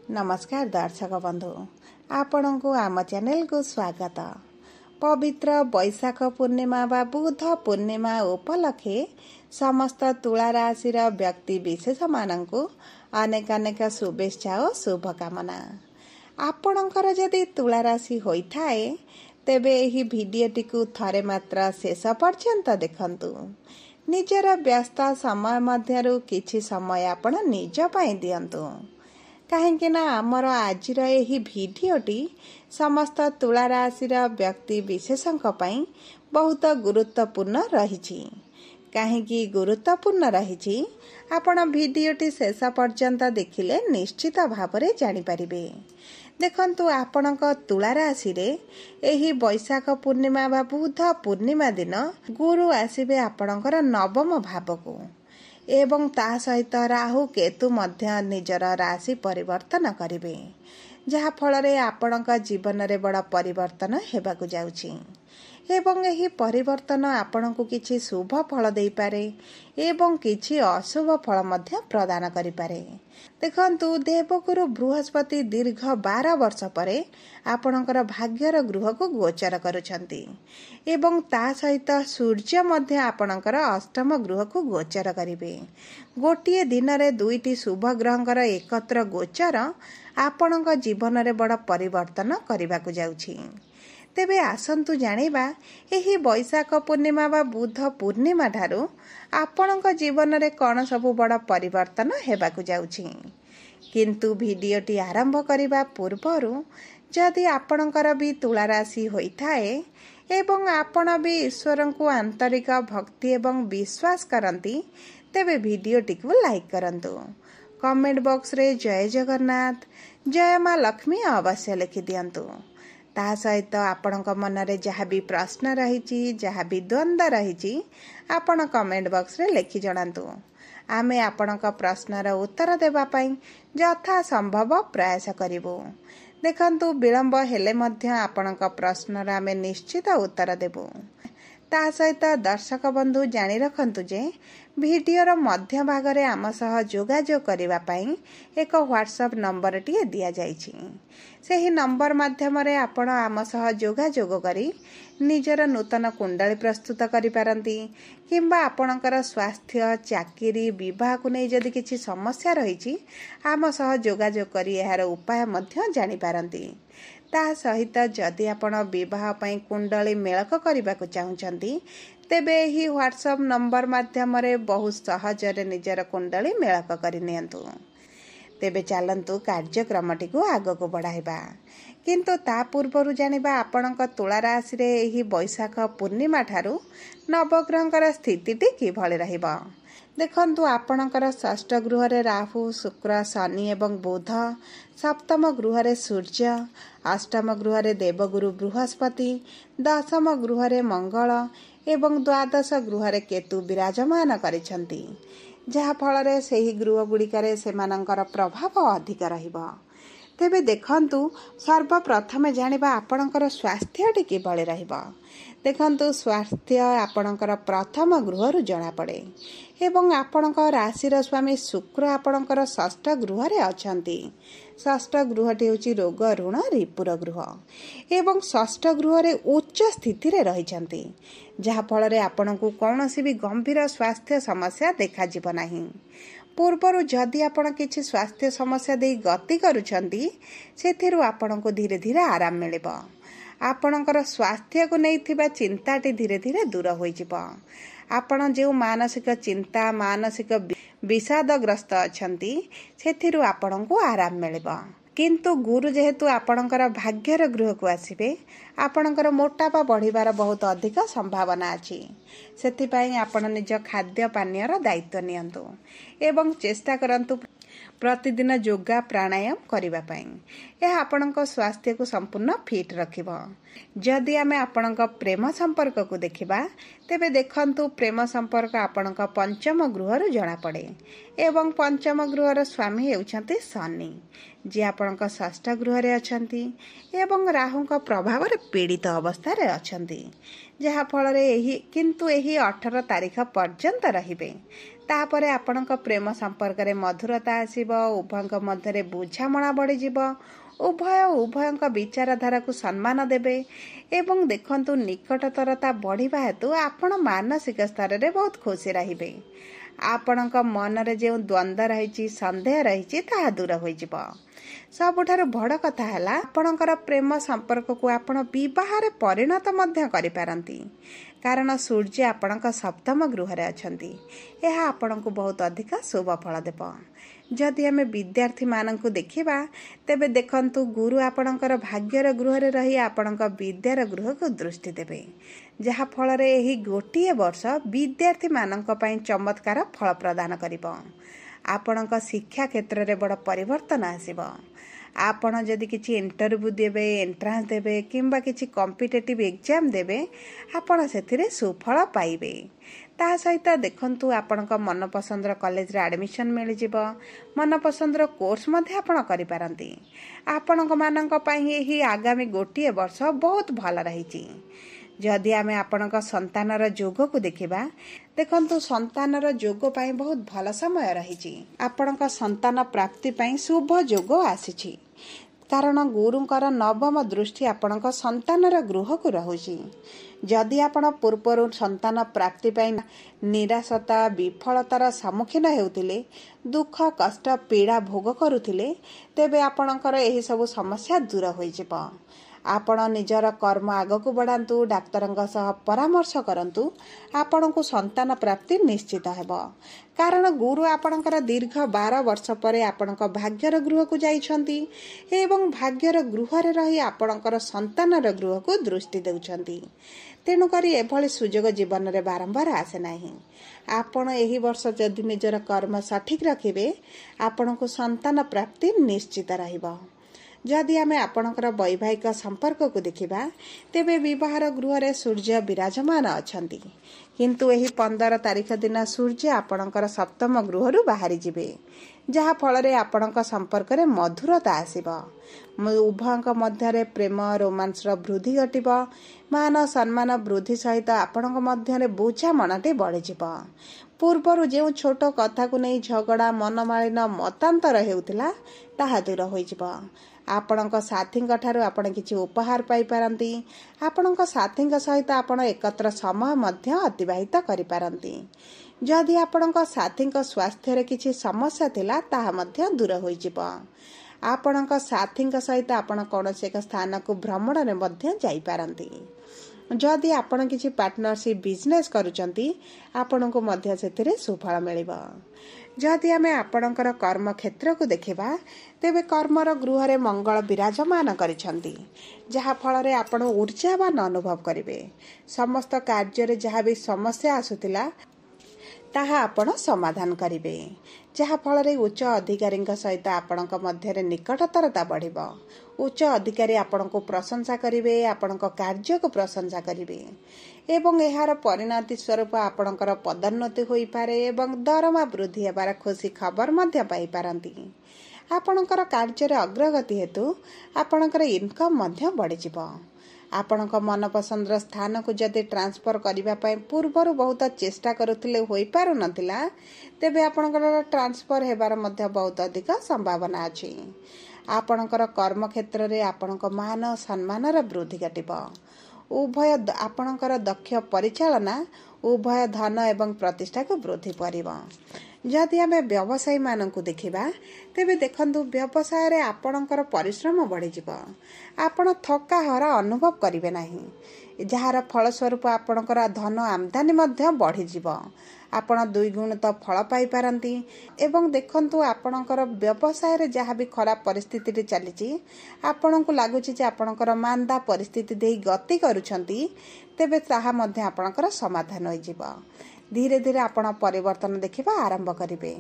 नमस्कार दर्शक बंधु आपण को आम चैनल को स्वागत। पवित्र वैशाख पूर्णिमा बा बुध पूर्णिमा उपलक्षे समस्त तुला राशि व्यक्ति विशेष मानू अनेक अनेक शुभेच्छा और शुभकामना। आपणकर जदि तुला राशि होता है तेबे एही भिडियोटी को थरे मात्र शेष पर्यंत देखंतु। निजर व्यस्त समय मध्यरु किछि समय आपण निज पई दियंतु कहीं ना आमर आज भिडियोटी समस्त तुला राशि व्यक्ति विशेषों बहुत गुरुत्वपूर्ण रही। कहीं गुरुत्वपूर्ण रही आपण भिडियोटी शेष पर्यंत देखिले निश्चित भाव में जानीपारे। देखंतु आपणक तुला राशि रे एही वैशाख पूर्णिमा बा बुध पूर्णिमा दिन गुरु आसीबे आपणकर नवम भाव को एवं ता सहित राहु केतु मध्य निजर राशि परिवर्तन करिवे, जहा फल रे आपणक जीवन रे बड़ परिवर्तन हेबाकु जाउछि एवं एही परिवर्तन आपणकु किछि शुभ फल देई पारे एवं किछि अशुभ फल मध्य प्रदान करि पारे। देखंतु देवगुरु बृहस्पति दीर्घ 12 वर्ष परे आपणकर भाग्यर गृह को गोचर करुछंती एवं ता सहित सूर्य मध्य आपणकर अष्टम गृह को गोचर करिवे। गोटिए दिन रे दुईटी शुभ ग्रहंकर एकत्र गोचर आपणक जीवन रे बड़ परिवर्तन करिबाकु जाउछि। तेबे आसंतु जानिबा एही वैशाख पूर्णिमा बा बुध पूर्णिमा ठारू आपणक जीवन रे कौन सबु बड़ परिवर्तन हेबाकु जाउछि। किंतु भिडियोटी आरंभ करिबा पूर्वरु जदि आपणकर भी तुला राशि होइथाए एवं आपण भी ईश्वर को आंतरिक भक्ति एवं विश्वास करंती तेबे भिडियोटी को लाइक करंतु। कमेंट बॉक्स रे जय जगन्नाथ जय मां लक्ष्मी अवश्य लिखि दियंतु। ता सहित आपणक मन रे जहाँ भी प्रश्न रही जहाँ भी द्वंद्व रही आपण कमेंट बॉक्स रे लिखि जणांतु। आमे आपणक प्रश्नर उत्तर देबा पई यथा संभव प्रयास करिवु। देखंतु विलंब हेले मध्य आपणक प्रश्नर आमे निश्चित उत्तर देबु। ता सहित दर्शक बंधु जानी रखंतु जे भिडियोर मध्य भाग रे आम सह जोगाजोग करिवा पई एक व्हाट्सएप नंबर टी दिया जाइछि। सेही नंबर माध्यम रे आपण आम सह जोगाजोग करी निजर नूतन कुंडली प्रस्तुत करि पारंती किंबा आपणकर स्वास्थ्य चाकरी विवाह को नै जदि किछि समस्या रहिछि आम सह जोगाजोग करी एहार उपाय मध्य जानि पारंती। ता सहित जदि आपण विवाह पई कुंडली मेलक करबाकू चाहुचंती तेबे ही व्हाट्सएप नंबर माध्यम रे बहुत सहज रे निजर कुंडली मेलक करि नियंतु। तेबे चलंतु कार्यक्रमटी को आगो को बढ़ाइबा। किंतु ता पूर्वरु जानिबा आपणक तुला राशि रे एही वैशाख पूर्णिमा ठारू नवग्रहंकर स्थितिटी किभଳି रहिबा। देखंतु आपणकर षष्ठ गृह रे राहु शुक्र शनि एवं बुध, सप्तम गृह रे सूर्य, अष्टम गृह रे देवगुरु बृहस्पति, दशम गृह रे मंगल एवं द्वादश गृह रे केतु विराजमान करिसंती, जहा फल रे सेही गृह गुड़िकारे सेमानंकर प्रभाव अधिक रहिबा। तेबे देखंतु सर्वप्रथम जानिबा आपणकर स्वास्थ्यटी किभଳି रहिबा। देखंतु स्वास्थ्य आपणकर प्रथम गृहरु जणा पड़े एवं आपणक राशिर स्वामी शुक्र आपणकर षष्ठ गृह रे अछंती। षष्ठ गृहटी होची रोग ऋण रिपुर गृह एवं षष्ठ गृह रे उच्च स्थिति रे रहिचंती, जहा फल रे आपणकु कौनसी भी गंभीर स्वास्थ्य समस्या देखा जिवो नाही। पूर्वरु जदि आपण किछि स्वास्थ्य समस्या दे गति करूछंती सेथिरु आपणको धीरे धीरे आराम मिलिबो। आपणकर स्वास्थ्य को नैथिबा चिंताटी धीरे धीरे दूर होई जिवो। आपण जे मानसिक चिंता मानसिक विषादग्रस्त अछंती सेथिरु आपणको आराम मिलिबो। किंतु गुरु जेहेतु आपणकर भाग्यर गृह को आसीबे आपणकर मोटापा बढ़िबार बहुत अधिक संभावना अछि। सेथिपाई आपण निज खाद्य पानीयर दायित्व नियंतु एवं चेष्टा करंतु प्रतिदिन योगा प्राणायाम करिबा पई। यह आपणक स्वास्थ्य को संपूर्ण फिट रखिबो। जदि आमे आपणक प्रेम संपर्क को देखिबा तेबे देखंतु प्रेम संपर्क आपणक पंचम गृहरु जणा पड़े एवं पंचम गृहर स्वामी हेउछंती शनि, जे आपणक षष्ठ गृह रे अछंती एवं राहुक प्रभाव रे ପୀଡ଼ିତ ଅବସ୍ଥାରେ ଅଛନ୍ତି, ଯାହାଫଳରେ କିନ୍ତୁ ଏହି 18 ତାରିଖ ପର୍ଯ୍ୟନ୍ତ ରହିବେ। ତାପରେ ଆପଣଙ୍କ ପ୍ରେମ ସମ୍ପର୍କରେ ମଧୁରତା ଆସିବ, ଉଭୟଙ୍କ ମଧ୍ୟରେ ବୁଝାମଣା ବଢ଼ିଯିବ, ଉଭୟଙ୍କ ବିଚାରଧାରାକୁ ସମ୍ମାନ ଦେବେ ଏବଂ ଦେଖନ୍ତୁ ନିକଟତରତା ବଢ଼ିବା ହେତୁ ଆପଣ ମାନସିକ ସ୍ତରରେ ବହୁତ ଖୁସି ରହିବେ। ଆପଣଙ୍କ ମନରେ ଯେଉଁ ଦ୍ୱନ୍ଦ୍ୱ ରହିଛି, ସନ୍ଦେହ ରହିଛି, ତାହା ଦୂର ହୋଇଯିବ। ସବୁଠାରୁ ବଡ଼ କଥା ହେଲା ଆପଣଙ୍କର ପ୍ରେମ ସମ୍ପର୍କକୁ ଆପଣ ବିବାହରେ ପରିଣତ ମଧ୍ୟ କରିପାରନ୍ତି, କାରଣ ସୂର୍ଯ୍ୟ ଆପଣଙ୍କ ସପ୍ତମ ଗୃହରେ ଅଛନ୍ତି। ଏହା ଆପଣଙ୍କୁ ବହୁତ ଅଧିକ ଶୁଭ ଫଳ ଦେବ। ଯଦି ଆମେ ବିଦ୍ୟାର୍ଥୀମାନଙ୍କୁ ଦେଖିବା, ତେବେ ଦେଖନ୍ତୁ ଗୁରୁ ଆପଣଙ୍କର ଭାଗ୍ୟର ଗୃହରେ ରହି ଆପଣଙ୍କ ବିଦ୍ୟାର ଗୃହକୁ ଦୃଷ୍ଟି ଦେବେ, ଯାହାଫଳରେ ଏହି ଗୋଟିଏ ବର୍ଷ ବିଦ୍ୟାର୍ଥୀମାନଙ୍କ ପାଇଁ ଚମତ୍କାର ଫଳ ପ୍ରଦାନ କରିବ। ଆପଣଙ୍କ ଶିକ୍ଷା କ୍ଷେତ୍ରରେ ବଡ଼ ପରିବର୍ତ୍ତନ ଆସିବ। ଆପଣ ଯଦି କିଛି ଇଣ୍ଟରଭ୍ୟୁ ଦେବେ, ଏଣ୍ଟ୍ରାନ୍ସ ଦେବେ କିମ୍ବା କିଛି କମ୍ପିଟେଟିଭ୍ ଏକ୍ଜାମ୍ ଦେବେ, ଆପଣ ସେଥିରେ ସୁଫଳ ପାଇବେ। ତା ସହିତ ଦେଖନ୍ତୁ ଆପଣଙ୍କ ମନପସନ୍ଦର କଲେଜରେ ଆଡ଼ମିସନ୍ ମିଳିଯିବ, ମନପସନ୍ଦର କୋର୍ସ ମଧ୍ୟ ଆପଣ କରିପାରନ୍ତି। ଆପଣମାନଙ୍କ ପାଇଁ ଏହି ଆଗାମୀ ଗୋଟିଏ ବର୍ଷ ବହୁତ ଭଲ ରହିଛି। ଯଦି ଆମେ ଆପଣଙ୍କ ସନ୍ତାନର ଯୋଗକୁ ଦେଖିବା, ଦେଖନ୍ତୁ ସନ୍ତାନର ଯୋଗ ପାଇଁ ବହୁତ ଭଲ ସମୟ ରହିଛି। ଆପଣଙ୍କ ସନ୍ତାନ ପ୍ରାପ୍ତି ପାଇଁ ଶୁଭ ଯୋଗ ଆସିଛି, କାରଣ ଗୁରୁଙ୍କର 9ମ ଦୃଷ୍ଟି ଆପଣଙ୍କ ସନ୍ତାନର ଗୃହକୁ ରହୁଛି। ଯଦି ଆପଣ ପୂର୍ବରୁ ସନ୍ତାନ ପ୍ରାପ୍ତି ପାଇଁ ନିରାଶତା, ବିଫଳତାର ସମ୍ମୁଖୀନ ହେଉଥିଲେ, ଦୁଃଖ, କଷ୍ଟ, ପୀଡ଼ା ଭୋଗ କରୁଥିଲେ, ତେବେ ଆପଣଙ୍କର ଏହିସବୁ ସମସ୍ୟା ଦୂର ହୋଇଯିବ। ଆପଣ ନିଜର କର୍ମ ଆଗକୁ ବଢ଼ାନ୍ତୁ, ଡାକ୍ତରଙ୍କ ସହ ପରାମର୍ଶ କରନ୍ତୁ, ଆପଣଙ୍କୁ ସନ୍ତାନ ପ୍ରାପ୍ତି ନିଶ୍ଚିତ ହେବ। କାରଣ ଗୁରୁ ଆପଣଙ୍କର ଦୀର୍ଘ 12 ବର୍ଷ ପରେ ଆପଣଙ୍କ ଭାଗ୍ୟର ଗୃହକୁ ଯାଇଛନ୍ତି ଏବଂ ଭାଗ୍ୟର ଗୃହରେ ରହି ଆପଣଙ୍କର ସନ୍ତାନର ଗୃହକୁ ଦୃଷ୍ଟି ଦେଉଛନ୍ତି। ତେଣୁକରି ଏଭଳି ସୁଯୋଗ ଜୀବନରେ ବାରମ୍ବାର ଆସେ ନାହିଁ। ଆପଣ ଏହି ବର୍ଷ ଯଦି ନିଜର କର୍ମ ସଠିକ୍ ରଖିବେ, ଆପଣଙ୍କୁ ସନ୍ତାନ ପ୍ରାପ୍ତି ନିଶ୍ଚିତ ରହିବ। ଯଦି ଆମେ ଆପଣଙ୍କର ବୈବାହିକ ସମ୍ପର୍କକୁ ଦେଖିବା, ତେବେ ବିବାହର ଗୃହରେ ସୂର୍ଯ୍ୟ ବିରାଜମାନ ଅଛନ୍ତି, କିନ୍ତୁ ଏହି 15 ତାରିଖ ଦିନ ସୂର୍ଯ୍ୟ ଆପଣଙ୍କର ସପ୍ତମ ଗୃହରୁ ବାହାରିଯିବେ, ଯାହାଫଳରେ ଆପଣଙ୍କ ସମ୍ପର୍କରେ ମଧୁରତା ଆସିବ। ଉଭୟଙ୍କ ମଧ୍ୟରେ ପ୍ରେମ, ରୋମାନ୍ସର ବୃଦ୍ଧି ଘଟିବ। ମାନ ସମ୍ମାନ ବୃଦ୍ଧି ସହିତ ଆପଣଙ୍କ ମଧ୍ୟରେ ବୁଝାମଣାଟି ବଢ଼ିଯିବ। ପୂର୍ବରୁ ଯେଉଁ ଛୋଟ କଥାକୁ ନେଇ ଝଗଡ଼ା, ମନମାଳିନ, ମତାନ୍ତର ହେଉଥିଲା, ତାହା ଦୂର ହୋଇଯିବ। ଆପଣଙ୍କ ସାଥୀଙ୍କ ଠାରୁ ଆପଣ କିଛି ଉପହାର ପାଇପାରନ୍ତି। ଆପଣଙ୍କ ସାଥୀଙ୍କ ସହିତ ଆପଣ ଏକତ୍ର ସମୟ ମଧ୍ୟ ଅତିବାହିତ କରିପାରନ୍ତି। ଯଦି ଆପଣଙ୍କ ସାଥୀଙ୍କ ସ୍ୱାସ୍ଥ୍ୟରେ କିଛି ସମସ୍ୟା ଥିଲା, ତାହା ମଧ୍ୟ ଦୂର ହୋଇଯିବ। ଆପଣଙ୍କ ସାଥୀଙ୍କ ସହିତ ଆପଣ କୌଣସି ଏକ ସ୍ଥାନକୁ ଭ୍ରମଣରେ ମଧ୍ୟ ଯାଇପାରନ୍ତି। ଯଦି ଆପଣ କିଛି ପାର୍ଟନରସିପ୍ ବିଜନେସ୍ କରୁଛନ୍ତି, ଆପଣଙ୍କୁ ମଧ୍ୟ ସେଥିରେ ସୁଫଳ ମିଳିବ। ଯଦି ଆମେ ଆପଣଙ୍କର କର୍ମକ୍ଷେତ୍ରକୁ ଦେଖିବା, ତେବେ କର୍ମର ଗୃହରେ ମଙ୍ଗଳ ବିରାଜମାନ କରିଛନ୍ତି, ଯାହାଫଳରେ ଆପଣ ଊର୍ଜାବାନ ଅନୁଭବ କରିବେ। ସମସ୍ତ କାର୍ଯ୍ୟରେ ଯାହା ବି ସମସ୍ୟା ଆସୁଥିଲା, ତାହା ଆପଣ ସମାଧାନ କରିବେ, ଯାହାଫଳରେ ଉଚ୍ଚ ଅଧିକାରୀଙ୍କ ସହିତ ଆପଣଙ୍କ ମଧ୍ୟରେ ନିକଟତରତା ବଢ଼ିବ। ଉଚ୍ଚ ଅଧିକାରୀ ଆପଣଙ୍କୁ ପ୍ରଶଂସା କରିବେ, ଆପଣଙ୍କ କାର୍ଯ୍ୟକୁ ପ୍ରଶଂସା କରିବେ ଏବଂ ଏହାର ପରିଣତି ସ୍ୱରୂପ ଆପଣଙ୍କର ପଦୋନ୍ନତି ହୋଇପାରେ ଏବଂ ଦରମା ବୃଦ୍ଧି ହେବାର ଖୁସି ଖବର ମଧ୍ୟ ପାଇପାରନ୍ତି। ଆପଣଙ୍କର କାର୍ଯ୍ୟରେ ଅଗ୍ରଗତି ହେତୁ ଆପଣଙ୍କର ଇନକମ୍ ମଧ୍ୟ ବଢ଼ିଯିବ। ଆପଣଙ୍କ ମନପସନ୍ଦର ସ୍ଥାନକୁ ଯଦି ଟ୍ରାନ୍ସଫର କରିବା ପାଇଁ ପୂର୍ବରୁ ବହୁତ ଚେଷ୍ଟା କରୁଥିଲେ, ହୋଇପାରୁନଥିଲା, ତେବେ ଆପଣଙ୍କର ଟ୍ରାନ୍ସଫର ହେବାର ମଧ୍ୟ ବହୁତ ଅଧିକ ସମ୍ଭାବନା ଅଛି। ଆପଣଙ୍କର କର୍ମକ୍ଷେତ୍ରରେ ଆପଣଙ୍କ ମାନ ସମ୍ମାନର ବୃଦ୍ଧି ଘଟିବ। ଆପଣଙ୍କର ଦକ୍ଷ ପରିଚାଳନା ଉଭୟ ଧନ ଏବଂ ପ୍ରତିଷ୍ଠାକୁ ବୃଦ୍ଧି କରିବ। ଯଦି ଆମେ ବ୍ୟବସାୟୀମାନଙ୍କୁ ଦେଖିବା, ତେବେ ଦେଖନ୍ତୁ ବ୍ୟବସାୟରେ ଆପଣଙ୍କର ପରିଶ୍ରମ ବଢ଼ିଯିବ। ଆପଣ ଥକାହରା ଅନୁଭବ କରିବେ ନାହିଁ, ଯାହାର ଫଳସ୍ୱରୂପ ଆପଣଙ୍କର ଧନ ଆମଦାନୀ ମଧ୍ୟ ବଢ଼ିଯିବ। ଆପଣ 2 ଗୁଣିତ ଫଳ ପାଇପାରନ୍ତି ଏବଂ ଦେଖନ୍ତୁ ଆପଣଙ୍କର ବ୍ୟବସାୟରେ ଯାହା ବି ଖରାପ ପରିସ୍ଥିତିରେ ଚାଲିଛି, ଆପଣଙ୍କୁ ଲାଗୁଛି ଯେ ଆପଣଙ୍କର ମାନ୍ଦା ପରିସ୍ଥିତି ଦେଇ ଗତି କରୁଛନ୍ତି, ତେବେ ତାହା ମଧ୍ୟ ଆପଣଙ୍କର ସମାଧାନ ହୋଇଯିବ। ଧୀରେ ଧୀରେ ଆପଣ ପରିବର୍ତ୍ତନ ଦେଖିବା ଆରମ୍ଭ କରିବେ।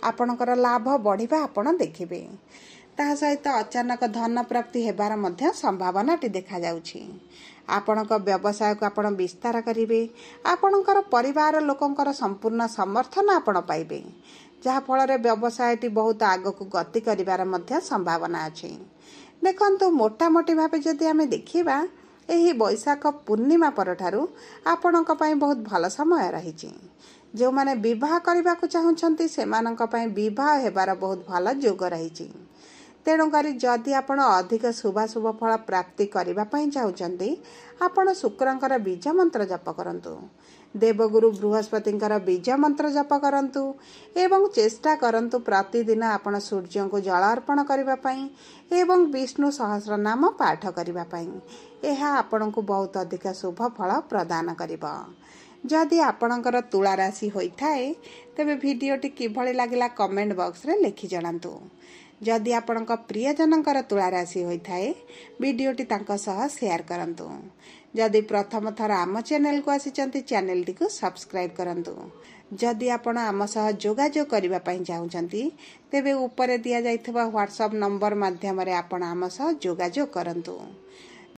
ଆପଣଙ୍କର ଲାଭ ବଢ଼ିବା ଆପଣ ଦେଖିବେ। ତାହା ସହିତ ଅଚାନକ ଧନ ପ୍ରାପ୍ତି ହେବାର ମଧ୍ୟ ସମ୍ଭାବନାଟି ଦେଖାଯାଉଛି। ଆପଣଙ୍କ ବ୍ୟବସାୟକୁ ଆପଣ ବିସ୍ତାର କରିବେ। ଆପଣଙ୍କର ପରିବାର ଲୋକଙ୍କର ସମ୍ପୂର୍ଣ୍ଣ ସମର୍ଥନ ଆପଣ ପାଇବେ, ଯାହାଫଳରେ ବ୍ୟବସାୟଟି ବହୁତ ଆଗକୁ ଗତି କରିବାର ମଧ୍ୟ ସମ୍ଭାବନା ଅଛି। ଦେଖନ୍ତୁ ମୋଟାମୋଟି ଭାବେ ଯଦି ଆମେ ଦେଖିବା, ଏହି ବୈଶାଖ ପୂର୍ଣ୍ଣିମା ପରଠାରୁ ଆପଣଙ୍କ ପାଇଁ ବହୁତ ଭଲ ସମୟ ରହିଛି। ଯେଉଁମାନେ ବିବାହ କରିବାକୁ ଚାହୁଁଛନ୍ତି ସେମାନଙ୍କ ପାଇଁ ବିବାହ ହେବାର ବହୁତ ଭଲ ଯୋଗ ରହିଛି। ତେଣୁକରି ଯଦି ଆପଣ ଅଧିକ ଶୁଭାଶୁଭ ଫଳ ପ୍ରାପ୍ତି କରିବା ପାଇଁ ଚାହୁଁଛନ୍ତି, ଆପଣ ଶୁକ୍ରଙ୍କର ବୀଜ ମନ୍ତ୍ର ଜପ କରନ୍ତୁ, ଦେବଗୁରୁ ବୃହସ୍ପତିଙ୍କର ବୀଜ ମନ୍ତ୍ର ଜପ କରନ୍ତୁ ଏବଂ ଚେଷ୍ଟା କରନ୍ତୁ ପ୍ରତିଦିନ ଆପଣ ସୂର୍ଯ୍ୟଙ୍କୁ ଜଳ ଅର୍ପଣ କରିବା ପାଇଁ ଏବଂ ବିଷ୍ଣୁ ସହସ୍ର ନାମ ପାଠ କରିବା ପାଇଁ। ଏହା ଆପଣଙ୍କୁ ବହୁତ ଅଧିକ ଶୁଭ ଫଳ ପ୍ରଦାନ କରିବ। ଯଦି ଆପଣଙ୍କର ତୁଳା ରାଶି ହୋଇଥାଏ ତେବେ ଭିଡ଼ିଓଟି କିଭଳି ଲାଗିଲା କମେଣ୍ଟ ବକ୍ସରେ ଲେଖି ଜଣାନ୍ତୁ। ଯଦି ଆପଣଙ୍କ ପ୍ରିୟଜନଙ୍କର ତୁଳା ରାଶି ହୋଇଥାଏ ଭିଡ଼ିଓଟି ତାଙ୍କ ସହ ସେୟାର କରନ୍ତୁ। ଯଦି ପ୍ରଥମ ଥର ଆମ ଚ୍ୟାନେଲକୁ ଆସିଛନ୍ତି ଚ୍ୟାନେଲଟିକୁ ସବସ୍କ୍ରାଇବ୍ କରନ୍ତୁ। ଯଦି ଆପଣ ଆମ ସହ ଯୋଗାଯୋଗ କରିବା ପାଇଁ ଚାହୁଁଛନ୍ତି ତେବେ ଉପରେ ଦିଆଯାଇଥିବା ହ୍ୱାଟ୍ସଆପ୍ ନମ୍ବର ମାଧ୍ୟମରେ ଆପଣ ଆମ ସହ ଯୋଗାଯୋଗ କରନ୍ତୁ।